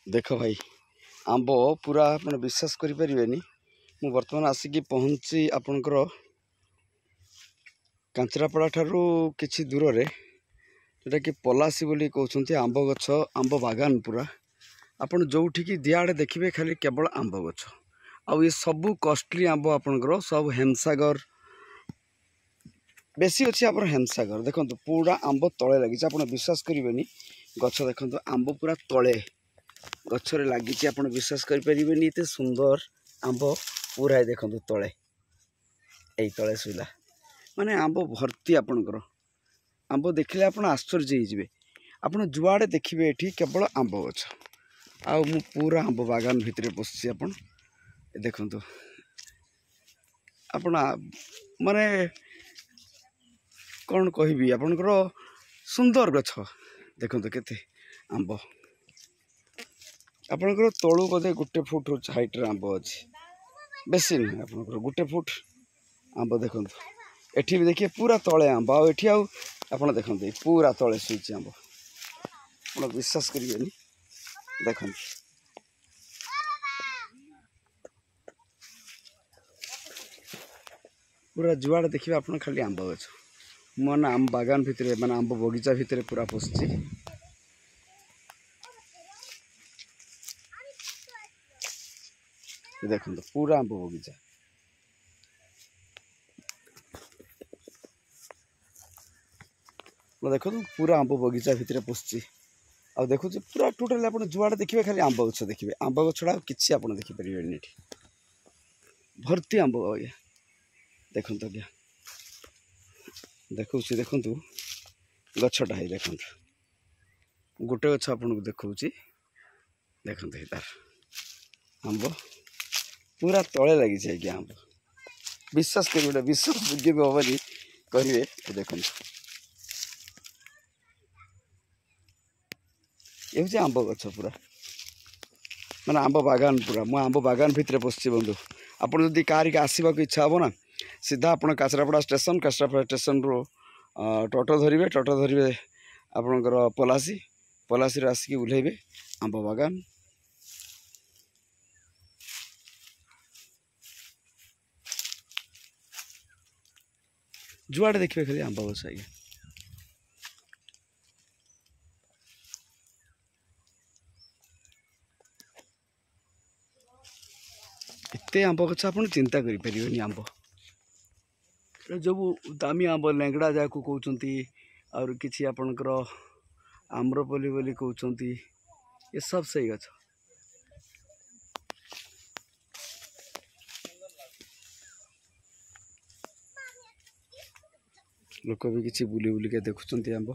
देख भाई आंब पूरा मैंने विश्वास करें मु बर्तमान आसिकी पहुँची आपणकर कांचरापड़ा ठारू किछि दूर रे जोटा कि पलासी बोली कहते आंब गछ आंब बागान पूरा आपन जोठिकी दिआड़े देखिए खाली केवल आंब गछ आउ ये सबू कॉस्टली आंब आपणकर सब हेमसागर बेसी अच्छी आप हेमसागर देखो पूरा आंब तले लगी आप विश्वास करेंगे गछ देखो आंब पूरा तले गचर लगी आप विश्वास करें एत सुंदर आंब पूरा देखो तले यही तले शुला माने आंब भर्ती आपणकर आंब देखले आप आश्चर्य हो आप जुआड़े देखिए ये केवल आंब गछ आ पूरा आंब बागान भितर पशि आप देखु आप माने कौन कहबी आपणकर सुंदर गछ देखो केते आंब आपणकर तलू बोधे 1 फुट हाइट आंब अच्छी बेसी नुह आपणकर 1 फुट आंब देखो एठी भी देखिए पूरा तले आंब आठी आप देखते पूरा तले शुची आंब आप विश्वास करेंगे देख पूरा जुआड़े देखिए आप खाली आंब गछ मन आम बागान भितर माने आंब बगीचा भितर पूरा पशि देखो पूरा आंब बगीचा देखो पूरा आंब बगीचा भितर पशि आ देखो पूरा टोटाल आप जुआड़े देखिए खाली आंब गछ देखिए आंब गछ छड़ा किसी आप देखिपारे भर्ती आंब आज्ञा देखो आज्ञा देखो देखु गछटा है देखो गोटे गछ आपको देखा देखते तार आंब पूरा तले लगी आज्ञा आंब विश्वास कर गोटे विश्वास योग्य भी हेनी कहे देखो ये हूँ आंब गछ पूरा माने आंब बागान पूरा मु आंब बागान भितर पशि बंधु आप कहारिक आसवाक इच्छा हे ना सीधा आप काचरापड़ा स्टेशन रु टोटो धरवे आपणकर पलासी आसिक ओह्लैबे आंब बागान जुआड़े देखिए खाली आंब गछ आज्ञा एते आंब गछ आप चिंता करें आंब जो दामी आंब लेंगड़ा जहाँ कहते और किसी आपणकर आम्रपल्ली बोली कहते ये सब सही गछ लोक भी किसी बुली बुलिका देखुं आंब।